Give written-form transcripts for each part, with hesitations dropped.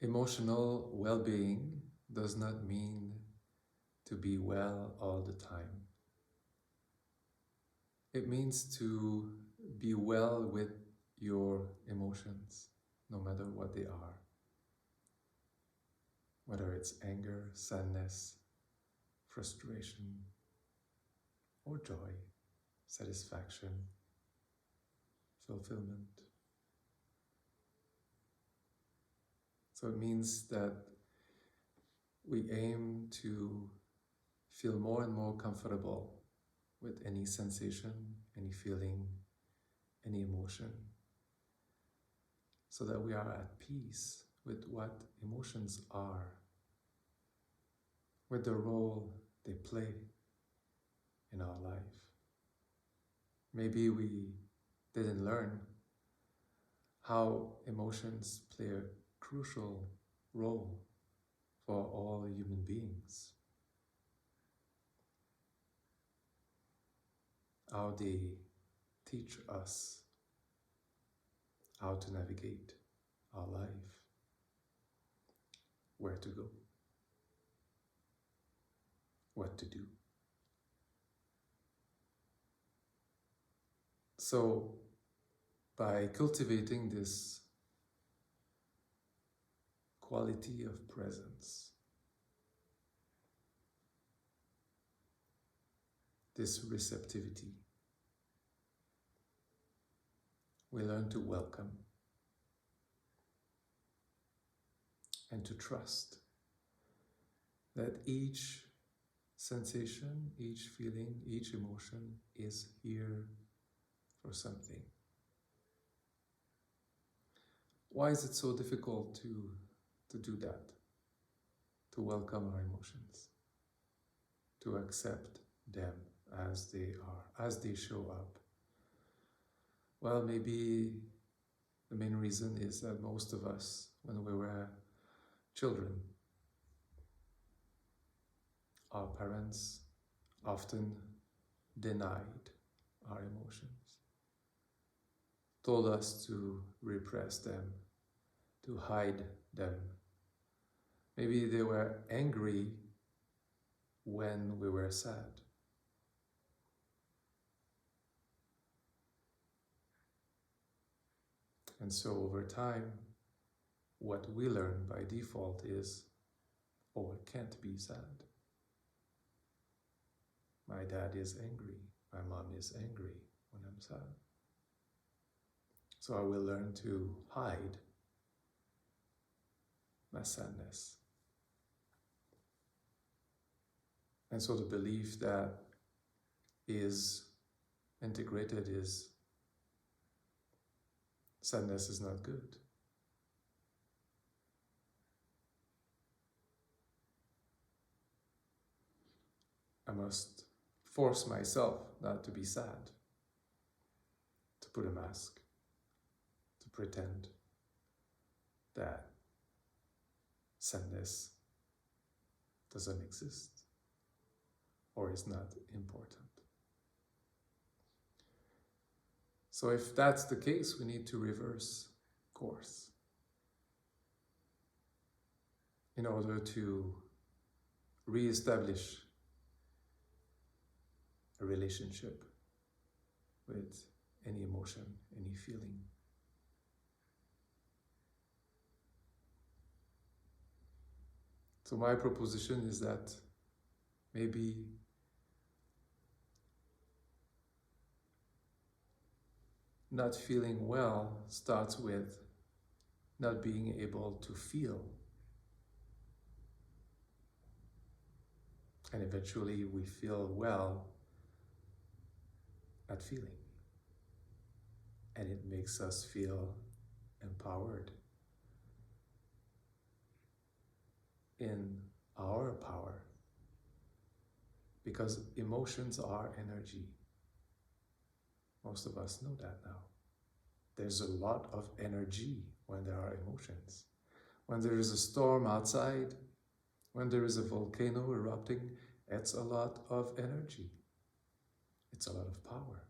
Emotional well-being does not mean to be well all the time. It means to be well with your emotions, no matter what they are. Whether it's anger, sadness, frustration, or joy, satisfaction, fulfillment. So it means that we aim to feel more and more comfortable with any sensation, any feeling, any emotion, so that we are at peace with what emotions are, with the role they play in our life. Maybe we didn't learn how emotions play a crucial role for all human beings, how they teach us how to navigate our life, where to go, what to do. So, by cultivating this quality of presence, this receptivity, we learn to welcome and to trust that each sensation, each feeling, each emotion is here for something. Why is it so difficult to do that? To welcome our emotions, to accept them as they are, as they show up. Well, maybe the main reason is that most of us, when we were children, our parents often denied our emotions, told us to repress them, to hide them. Maybe they were angry when we were sad. And so over time, what we learn by default is, oh, I can't be sad. My dad is angry. My mom is angry when I'm sad. So I will learn to hide my sadness. And so the belief that is integrated is sadness is not good. I must force myself not to be sad, to put a mask, to pretend that sadness doesn't exist or is not important. So if that's the case, we need to reverse course in order to re-establish a relationship with any emotion, any feeling. So my proposition is that maybe not feeling well starts with not being able to feel. And eventually we feel well at feeling. And it makes us feel empowered in our power. Because emotions are energy. Most of us know that now. There's a lot of energy when there are emotions. When there is a storm outside, when there is a volcano erupting, it's a lot of energy. It's a lot of power.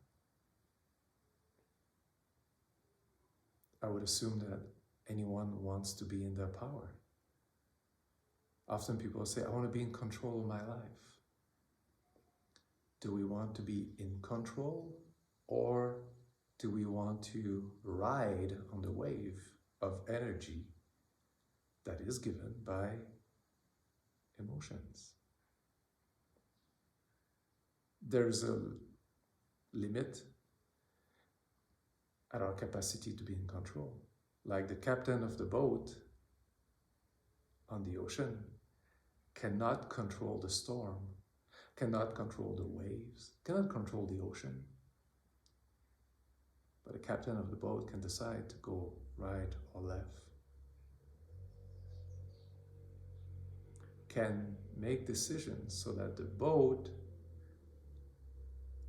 I would assume that anyone wants to be in their power. Often people say, I want to be in control of my life. Do we want to be in control, or do we want to ride on the wave of energy that is given by emotions? There's a limit at our capacity to be in control. Like the captain of the boat on the ocean cannot control the storm, cannot control the waves, cannot control the ocean. But the captain of the boat can decide to go right or left, can make decisions so that the boat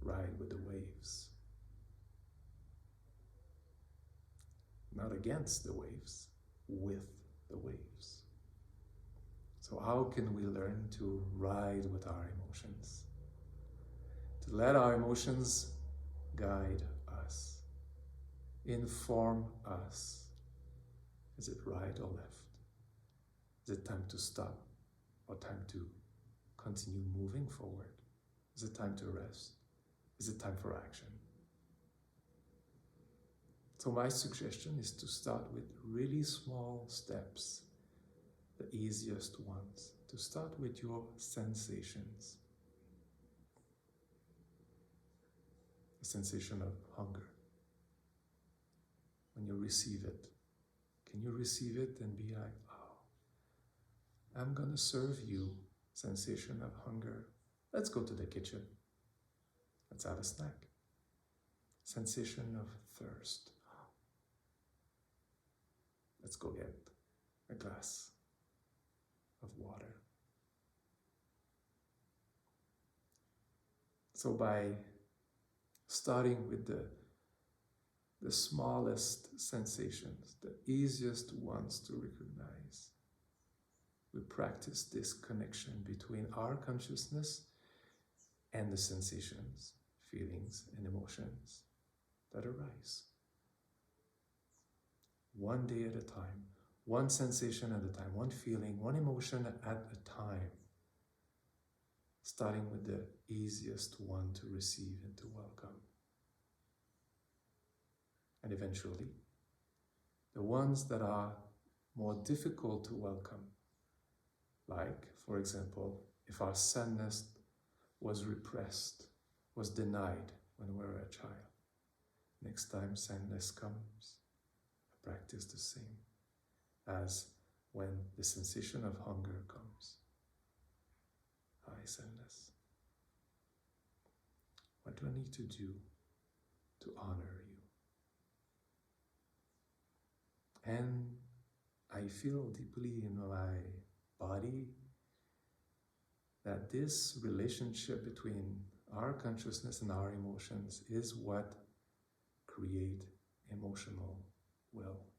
ride with the waves, not against the waves, with the waves. So how can we learn to ride with our emotions? To let our emotions guide us, inform us. Is it right or left? Is it time to stop or time to continue moving forward? Is it time to rest? Is it time for action? So my suggestion is to start with really small steps, the easiest ones. To start with your sensations. The sensation of hunger. When you receive it, can you receive it and be like, oh, I'm gonna serve you, sensation of hunger. Let's go to the kitchen. Let's have a snack. Sensation of thirst. Let's go get a glass of water. So by starting with the smallest sensations, the easiest ones to recognize, we practice this connection between our consciousness and the sensations, feelings, and emotions that arise. One day at a time, one sensation at a time, one feeling, one emotion at a time, starting with the easiest one to receive and to welcome. And eventually, the ones that are more difficult to welcome, like, for example, if our sadness was repressed, was denied when we were a child. Next time sadness comes, I practice the same as when the sensation of hunger comes. Hi, sadness. What do I need to do to honor you? And I feel deeply in my body that this relationship between our consciousness and our emotions is what create emotional well-being.